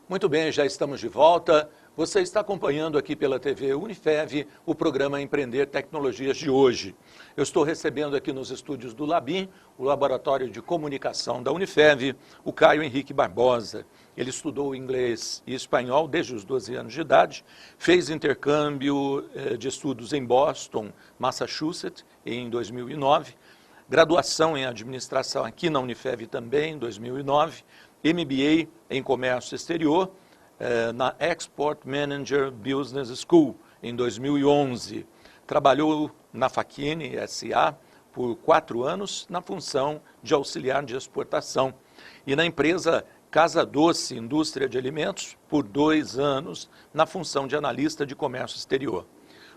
Muito bem, já estamos de volta. Você está acompanhando aqui pela TV Unifev o programa Empreender Tecnologias de hoje. Eu estou recebendo aqui nos estúdios do Labim, o Laboratório de Comunicação da Unifev, o Caio Henrique Barbosa. Ele estudou inglês e espanhol desde os 12 anos de idade, fez intercâmbio de estudos em Boston, Massachusetts, em 2009, graduação em administração aqui na Unifev também, em 2009, MBA em Comércio Exterior, na Export Manager Business School, em 2011. Trabalhou na Facchini SA por 4 anos, na função de auxiliar de exportação. E na empresa Casa Doce Indústria de Alimentos, por 2 anos, na função de analista de comércio exterior.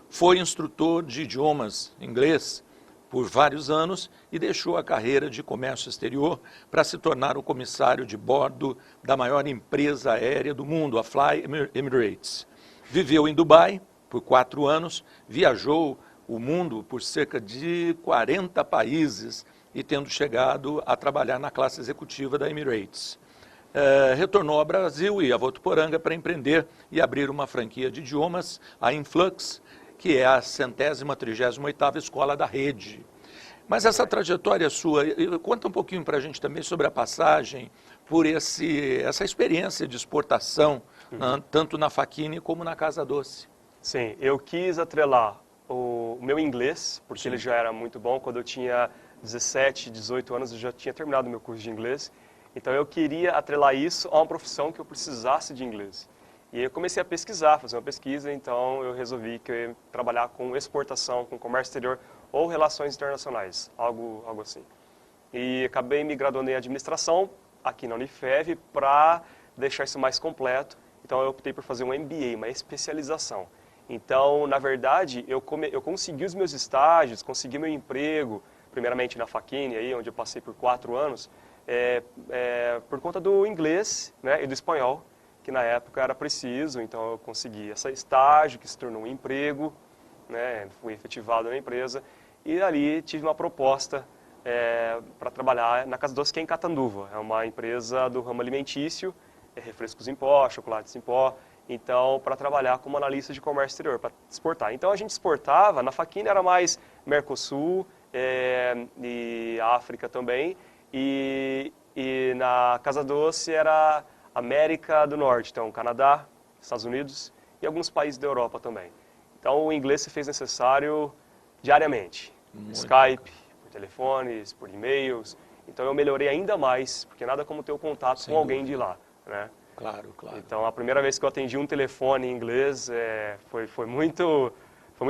Foi instrutor de idiomas inglês por vários anos e deixou a carreira de comércio exterior para se tornar o comissário de bordo da maior empresa aérea do mundo, a Fly Emirates. Viveu em Dubai por 4 anos, viajou o mundo por cerca de 40 países e tendo chegado a trabalhar na classe executiva da Emirates. Retornou ao Brasil e a Votuporanga para empreender e abrir uma franquia de idiomas, a Influx, que é a 138ª escola da rede. Mas essa trajetória sua, conta um pouquinho para a gente também sobre a passagem por essa experiência de exportação, tanto na Facchini como na Casa Doce. Sim, eu quis atrelar o meu inglês, porque Sim. ele já era muito bom. Quando eu tinha 17, 18 anos, eu já tinha terminado meu curso de inglês. Então eu queria atrelar isso a uma profissão que eu precisasse de inglês. E aí eu comecei a pesquisar, fazer uma pesquisa, então eu resolvi que eu ia trabalhar com exportação, com comércio exterior ou relações internacionais, algo assim. E acabei me graduando em administração aqui na Unifev para deixar isso mais completo. Então eu optei por fazer um MBA, uma especialização. Então, na verdade, eu consegui os meus estágios, consegui meu emprego, primeiramente na Facchini, aí, onde eu passei por 4 anos, por conta do inglês, né, e do espanhol, que na época era preciso. Então eu consegui esse estágio que se tornou um emprego, né, fui efetivado na empresa e ali tive uma proposta para trabalhar na Casa Doce, que é em Catanduva. É uma empresa do ramo alimentício, refrescos em pó, chocolates em pó, então para trabalhar como analista de comércio exterior, para exportar. Então a gente exportava, na Facchini era mais Mercosul e África também, e na Casa Doce era América do Norte, então Canadá, Estados Unidos e alguns países da Europa também. Então o inglês se fez necessário diariamente, por Skype, por telefones, por e-mails. Então eu melhorei ainda mais, porque nada como ter o contato com alguém de lá, né? Claro, claro. Então a primeira vez que eu atendi um telefone em inglês foi muito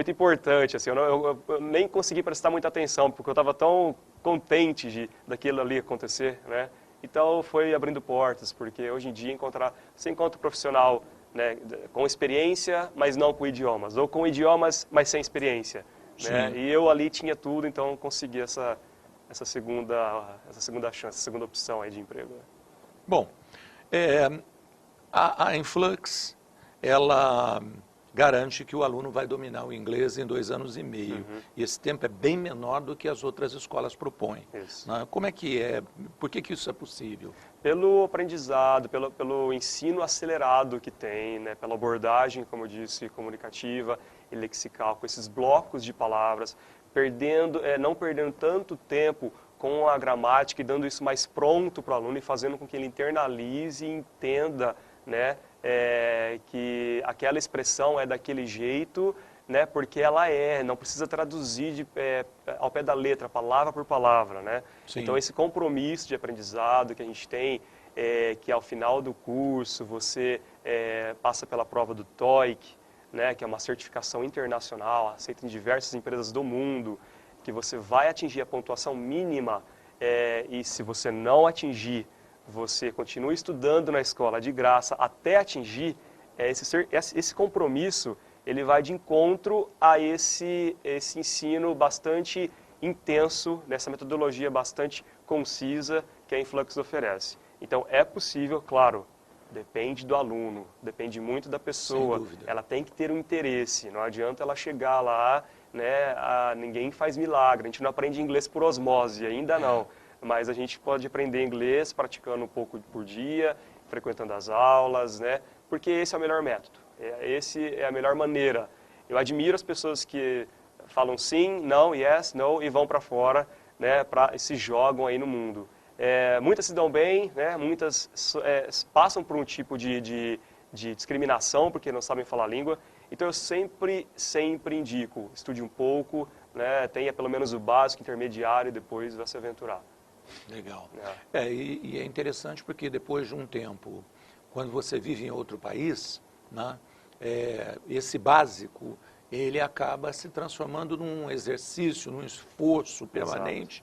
importante. Assim, eu nem consegui prestar muita atenção, porque eu estava tão contente daquilo ali acontecer, né? Então foi abrindo portas, porque hoje em dia você encontra um profissional, né, com experiência, mas não com idiomas, ou com idiomas, mas sem experiência, né? E eu ali tinha tudo, então consegui essa segunda chance, essa segunda opção aí de emprego. Bom, a Influx, ela garante que o aluno vai dominar o inglês em 2 anos e meio. E esse tempo é bem menor do que as outras escolas propõem. Isso. Né? Como é que é? Por que isso é possível? Pelo aprendizado, pelo ensino acelerado que tem, né? Pela abordagem, como eu disse, comunicativa e lexical, com esses blocos de palavras, não perdendo tanto tempo com a gramática e dando isso mais pronto para o aluno e fazendo com que ele internalize e entenda, né, que aquela expressão é daquele jeito, né, porque ela não precisa traduzir ao pé da letra, palavra por palavra, né? Sim. Então esse compromisso de aprendizado que a gente tem, que ao final do curso você passa pela prova do TOEIC, né, que é uma certificação internacional, aceita em diversas empresas do mundo, que você vai atingir a pontuação mínima e se você não atingir, você continua estudando na escola de graça até atingir. Esse compromisso, ele vai de encontro a esse ensino bastante intenso, nessa metodologia bastante concisa que a Influx oferece. Então é possível, claro, depende do aluno, depende muito da pessoa. Sem dúvida. Ela tem que ter um interesse, não adianta ela chegar lá, né, ninguém faz milagre, a gente não aprende inglês por osmose, ainda não. Mas a gente pode aprender inglês praticando um pouco por dia frequentando as aulas, né? Porque esse é o melhor método, esse é a melhor maneira. Eu admiro as pessoas que falam sim, não, yes, no e vão para fora, né? E se jogam aí no mundo. Muitas se dão bem, né? Muitas passam por um tipo de discriminação porque não sabem falar a língua. Então eu sempre indico, estude um pouco, né? Tenha pelo menos o básico, intermediário e depois vá se aventurar. Legal. E é interessante porque depois de um tempo, quando você vive em outro país, né, esse básico, ele acaba se transformando num exercício, num esforço permanente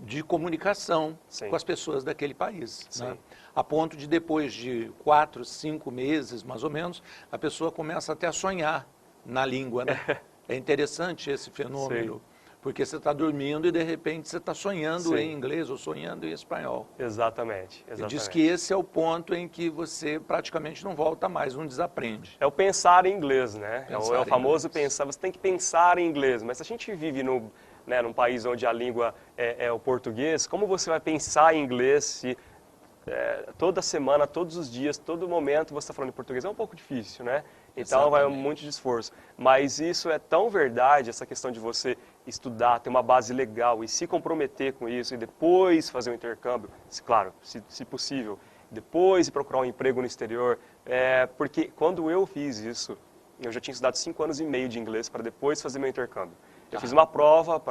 de comunicação com as pessoas daquele país. Né? A ponto de depois de 4, 5 meses, mais ou menos, a pessoa começa até a sonhar na língua. Né? É interessante esse fenômeno. Sim. Porque você está dormindo e, de repente, você está sonhando em inglês ou sonhando em espanhol. Exatamente. Ele diz que esse é o ponto em que você praticamente não volta mais, não desaprende. É o pensar em inglês, né? É o famoso pensar. Você tem que pensar em inglês. Mas se a gente vive num país onde a língua é o português, como você vai pensar em inglês se toda semana, todos os dias, todo momento você está falando em português? É um pouco difícil, né? Então vai muito de esforço. Mas isso é tão verdade, essa questão de você estudar, ter uma base legal e se comprometer com isso e depois fazer um intercâmbio, claro, se possível, depois procurar um emprego no exterior, porque quando eu fiz isso, eu já tinha estudado 5 anos e meio de inglês para depois fazer meu intercâmbio. Eu fiz uma prova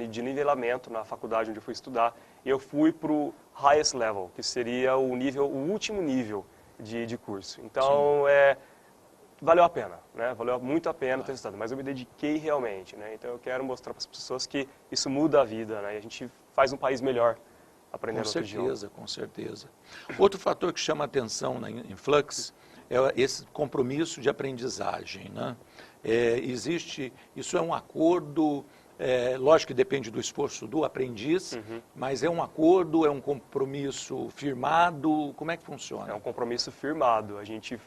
de nivelamento na faculdade onde eu fui estudar e eu fui para o highest level, que seria o último nível de curso. Então, valeu a pena, né? Valeu muito a pena ter estudado, mas eu me dediquei realmente, né? Então eu quero mostrar para as pessoas que isso muda a vida, né? E a gente faz um país melhor aprendendo outro idioma. Com certeza. Outro fator que chama a atenção na Influx é esse compromisso de aprendizagem, né? Isso é um acordo, lógico que depende do esforço do aprendiz, mas é um acordo, é um compromisso firmado, como é que funciona? É um compromisso firmado, a gente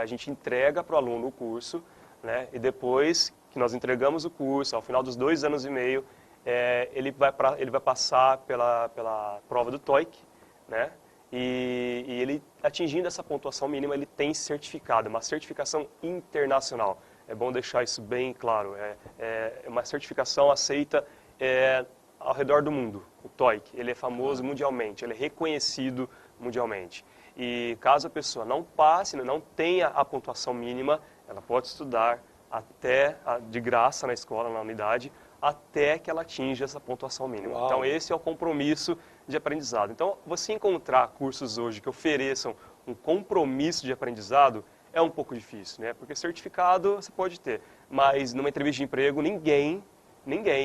a gente entrega para o aluno o curso, né? E depois que nós entregamos o curso, ao final dos 2 anos e meio, ele vai passar pela prova do TOEIC, né? E ele, atingindo essa pontuação mínima, ele tem certificado, uma certificação internacional. É bom deixar isso bem claro. É uma certificação aceita ao redor do mundo. O TOEIC, ele é famoso mundialmente, ele é reconhecido mundialmente. E caso a pessoa não passe, não tenha a pontuação mínima, ela pode estudar de graça na escola, na unidade, até que ela atinja essa pontuação mínima. Uau. Então esse é o compromisso de aprendizado. Então você encontrar cursos hoje que ofereçam um compromisso de aprendizado é um pouco difícil, né? Porque certificado você pode ter, mas numa entrevista de emprego ninguém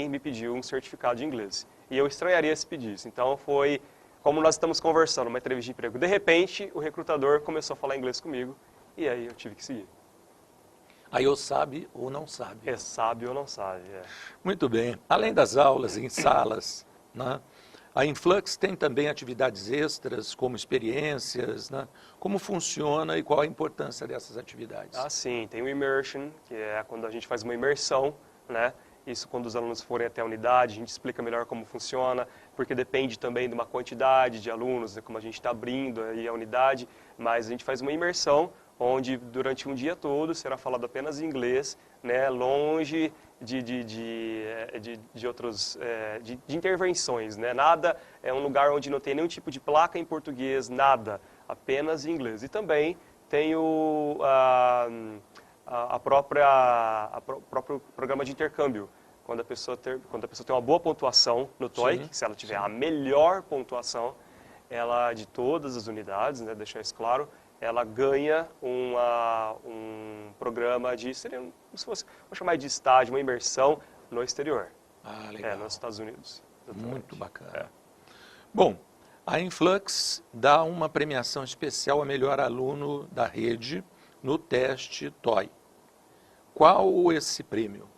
me pediu um certificado de inglês. E eu estranharia se pedisse. Então foi como nós estamos conversando, uma entrevista de emprego. De repente, o recrutador começou a falar inglês comigo e aí eu tive que seguir. Aí ou sabe ou não sabe. Sabe ou não sabe, Muito bem. Além das aulas em salas, né? A Influx tem também atividades extras, como experiências, né? Como funciona e qual a importância dessas atividades? Sim, tem o Immersion, que é quando a gente faz uma imersão, né? Isso quando os alunos forem até a unidade, a gente explica melhor como funciona, porque depende também de uma quantidade de alunos, né? Como a gente está abrindo aí a unidade, mas a gente faz uma imersão onde durante um dia todo será falado apenas em inglês, né? Longe de intervenções, né? Nada, é um lugar onde não tem nenhum tipo de placa em português, nada, apenas em inglês. E também tem o próprio programa de intercâmbio, quando a pessoa tem uma boa pontuação no TOEIC, se ela tiver a melhor pontuação, ela de todas as unidades, né? Deixar isso claro, ela ganha um programa seria como se fosse, vou chamar de estágio, uma imersão no exterior. Legal. Nos Estados Unidos. Exatamente. Muito bacana. Bom, a Influx dá uma premiação especial a melhor aluno da rede no teste TOEIC. Qual esse prêmio?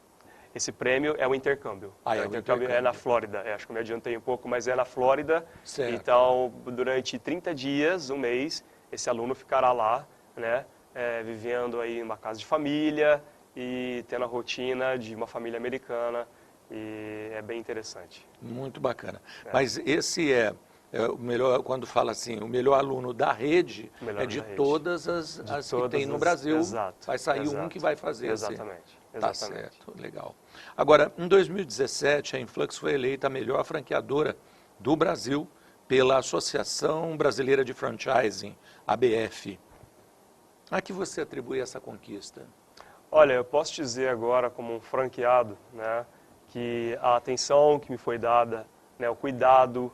Esse prêmio é o intercâmbio. O intercâmbio é na Flórida. Acho que eu me adiantei um pouco, mas é na Flórida. Certo. Então, durante 30 dias, um mês, esse aluno ficará lá, né, vivendo aí em uma casa de família e tendo a rotina de uma família americana, e é bem interessante. Muito bacana. Mas esse é o melhor, quando fala assim, o melhor aluno da rede Melhor é de da rede. todas as que todas tem no as- Brasil, exato, vai sair um exato. que vai fazer Exatamente, Tá exatamente. certo, legal. Agora, em 2017, a Influx foi eleita a melhor franqueadora do Brasil pela Associação Brasileira de Franchising, ABF. A que você atribui essa conquista? Olha, eu posso dizer agora como um franqueado, né, que a atenção que me foi dada, né, o cuidado,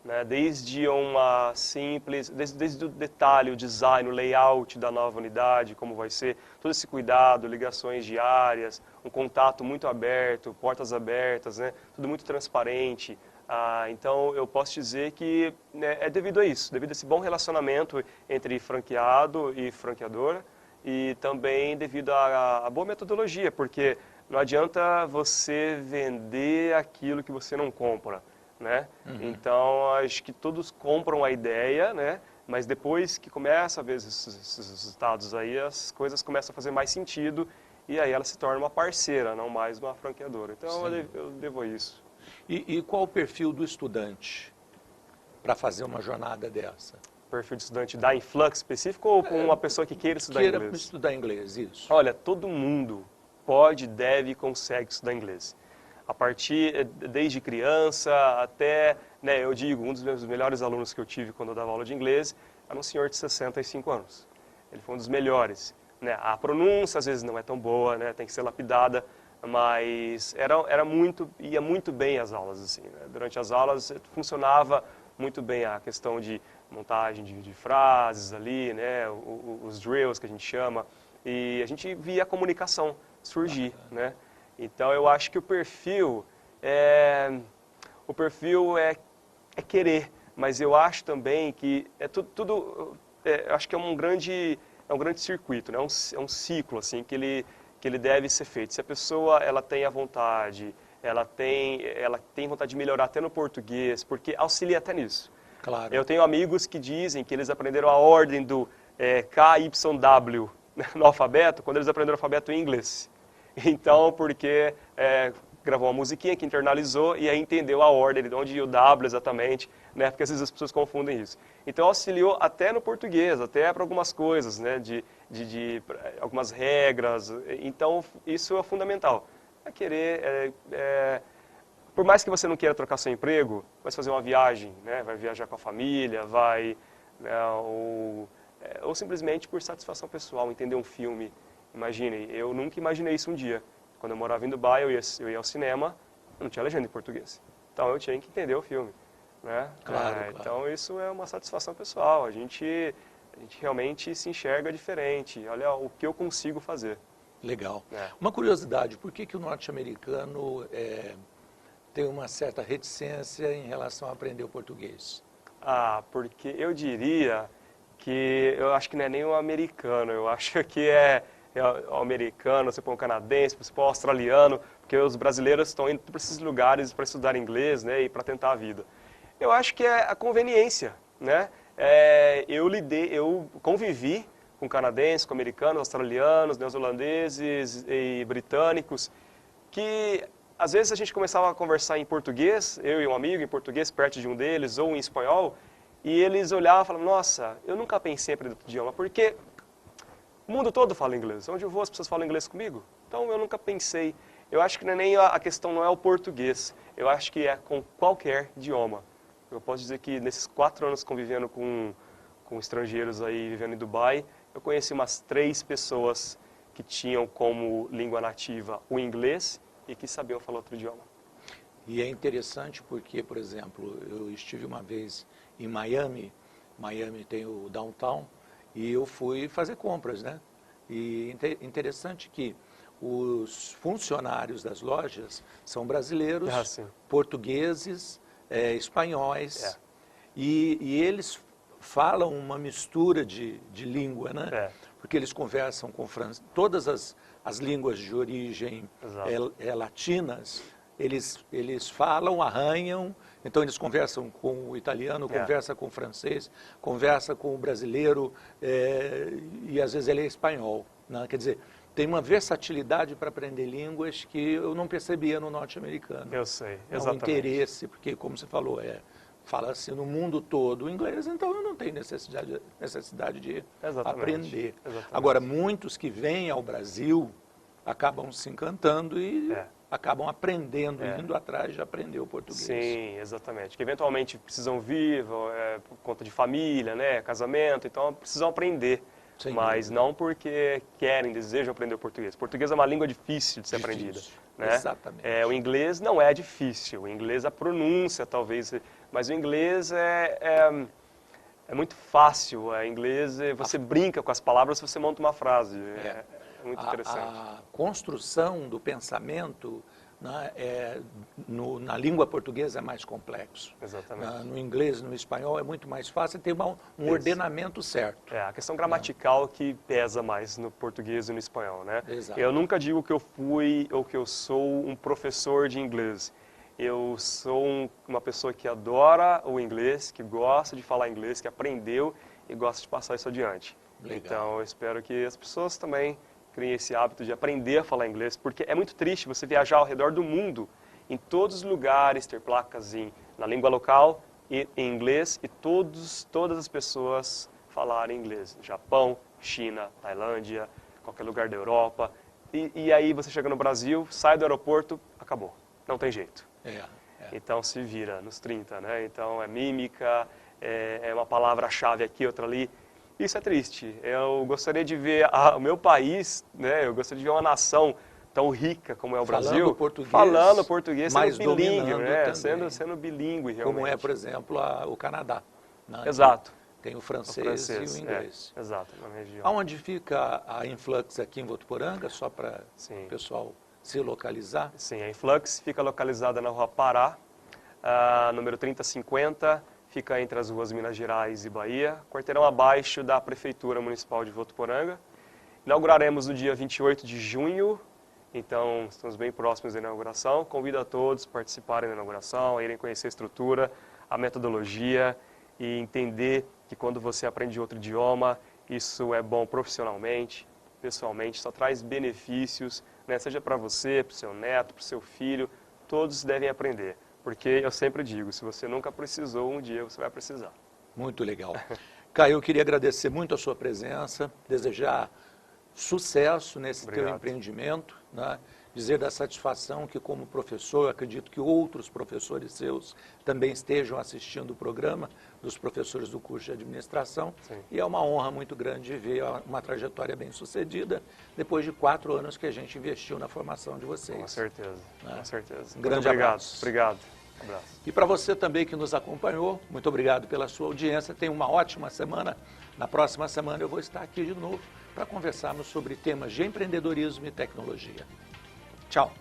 né, desde uma simples, desde o detalhe, o design, o layout da nova unidade, como vai ser, todo esse cuidado, ligações diárias, um contato muito aberto, portas abertas, né, tudo muito transparente. Então, eu posso dizer que, né, é devido a isso, devido a esse bom relacionamento entre franqueado e franqueadora, e também devido à boa metodologia, porque não adianta você vender aquilo que você não compra, né? Então, acho que todos compram a ideia, né? Mas depois que começa a ver esses resultados aí, as coisas começam a fazer mais sentido e aí ela se torna uma parceira, não mais uma franqueadora. Então, eu devo a isso. E qual o perfil do estudante para fazer uma jornada dessa? Perfil de estudante da Influx específico ou com uma pessoa que queira estudar Queira inglês? estudar inglês, isso. Olha, todo mundo pode, deve e consegue estudar inglês. A partir, desde criança até, né, eu digo, um dos meus melhores alunos que eu tive quando eu dava aula de inglês era um senhor de 65 anos. Ele foi um dos melhores. Né? A pronúncia às vezes não é tão boa, né, tem que ser lapidada, mas ia muito bem as aulas. Assim, né? Durante as aulas funcionava muito bem a questão de montagem de frases ali, né, os drills que a gente chama, e a gente via a comunicação surgir, né? Então eu acho que o perfil é querer, mas eu acho também que é tudo acho que é um grande circuito, né? É um ciclo assim que ele deve ser feito. Se a pessoa ela tem a vontade, ela tem vontade de melhorar até no português, porque auxilia até nisso. Claro. Eu tenho amigos que dizem que eles aprenderam a ordem do KYW no alfabeto quando eles aprenderam o alfabeto em inglês. Então, porque gravou uma musiquinha que internalizou e aí entendeu a ordem, de onde ia o W exatamente, né? Porque às vezes as pessoas confundem isso. Então, auxiliou até no português, até para algumas coisas, né? De algumas regras. Então, isso é fundamental. É querer... por mais que você não queira trocar seu emprego, vai fazer uma viagem, né? Vai viajar com a família, né? Ou simplesmente por satisfação pessoal, entender um filme. Imagine, eu nunca imaginei isso um dia. Quando eu morava em Dubai, eu ia ao cinema, não tinha legenda em português. Então eu tinha que entender o filme. Né? Claro. Então isso é uma satisfação pessoal. A gente realmente se enxerga diferente. Olha o que eu consigo fazer. Legal. Uma curiosidade, por que o norte-americano tem uma certa reticência em relação a aprender o português? Porque eu diria que eu acho que não é nem o americano, eu acho que é o americano, você põe o canadense, você põe o australiano, porque os brasileiros estão indo para esses lugares para estudar inglês, né, e para tentar a vida. Eu acho que é a conveniência, né? Eu convivi com canadenses, com americanos, australianos, neozelandeses e britânicos, que às vezes a gente começava a conversar em português, eu e um amigo em português, perto de um deles, ou em espanhol, e eles olhavam e falavam, nossa, eu nunca pensei em aprender outro idioma, porque o mundo todo fala inglês. Onde eu vou, as pessoas falam inglês comigo. Então, eu nunca pensei. Eu acho que nem a questão não é o português. Eu acho que é com qualquer idioma. Eu posso dizer que nesses 4 anos convivendo com estrangeiros aí, vivendo em Dubai, eu conheci umas 3 pessoas que tinham como língua nativa o inglês e que sabiam falar outro idioma. E é interessante porque, por exemplo, eu estive uma vez em Miami. Miami tem o downtown. E eu fui fazer compras, né? E interessante que os funcionários das lojas são brasileiros, portugueses, espanhóis, e eles falam uma mistura de língua, né? Porque eles conversam com todas as línguas de origem latinas, eles falam, arranham. Então eles conversam com o italiano, conversam com o francês, conversam com o brasileiro e às vezes ele é espanhol. Né? Quer dizer, tem uma versatilidade para aprender línguas que eu não percebia no norte-americano. Eu sei, exatamente. Um interesse, porque como você falou, fala-se no mundo todo o inglês, então eu não tenho necessidade de aprender. Exatamente. Agora, muitos que vêm ao Brasil acabam se encantando e acabam aprendendo, indo atrás de aprender o português. Sim, exatamente. Que eventualmente precisam vir por conta de família, né, casamento, então precisam aprender. Sem mas dúvida. não porque querem, desejam aprender o português. O português é uma língua difícil de ser aprendida. Né? Exatamente. O inglês não é difícil, o inglês, a pronúncia talvez, mas o inglês é muito fácil. O inglês, você brinca com as palavras, você monta uma frase. É muito interessante. A construção do pensamento, né, na língua portuguesa é mais complexo. Exatamente. No inglês, no espanhol é muito mais fácil ter um ordenamento certo. A questão gramatical que pesa mais no português e no espanhol, né? Exato. Eu nunca digo que eu fui ou que eu sou um professor de inglês. Eu sou uma pessoa que adora o inglês, que gosta de falar inglês, que aprendeu e gosta de passar isso adiante. Legal. Então, eu espero que as pessoas também criem esse hábito de aprender a falar inglês, porque é muito triste você viajar ao redor do mundo, em todos os lugares, ter placas na língua local e em inglês, e todas as pessoas falarem inglês. Japão, China, Tailândia, qualquer lugar da Europa. E aí você chega no Brasil, sai do aeroporto, acabou. Não tem jeito. Então se vira nos 30, né? Então é mímica, é uma palavra-chave aqui, outra ali. Isso é triste. Eu gostaria de ver o meu país, né? Eu gostaria de ver uma nação tão rica como é o Brasil, falando português, sendo bilíngue, né? Sendo bilíngue, realmente. Como é, por exemplo, o Canadá. Né? Exato. Tem o francês e o inglês. Exato, na região. Aonde fica a Influx aqui em Votuporanga, só para o pessoal se localizar? Sim, a Influx fica localizada na Rua Pará, número 3050, fica entre as ruas Minas Gerais e Bahia, quarteirão abaixo da Prefeitura Municipal de Votuporanga. Inauguraremos no dia 28 de junho, então estamos bem próximos da inauguração. Convido a todos a participarem da inauguração, a irem conhecer a estrutura, a metodologia e entender que quando você aprende outro idioma, isso é bom profissionalmente, pessoalmente, só traz benefícios, né? Seja para você, para o seu neto, para o seu filho, todos devem aprender. Porque eu sempre digo, se você nunca precisou, um dia você vai precisar. Muito legal. Caio, eu queria agradecer muito a sua presença, desejar sucesso nesse teu empreendimento, né? Dizer da satisfação que, como professor, acredito que outros professores seus também estejam assistindo o programa, dos professores do curso de administração. Sim. E é uma honra muito grande ver uma trajetória bem sucedida, depois de 4 anos que a gente investiu na formação de vocês. Com certeza, né? com certeza. Um grande abraço. Obrigado. Abraço. E para você também que nos acompanhou, muito obrigado pela sua audiência. Tenha uma ótima semana. Na próxima semana eu vou estar aqui de novo para conversarmos sobre temas de empreendedorismo e tecnologia. Tchau.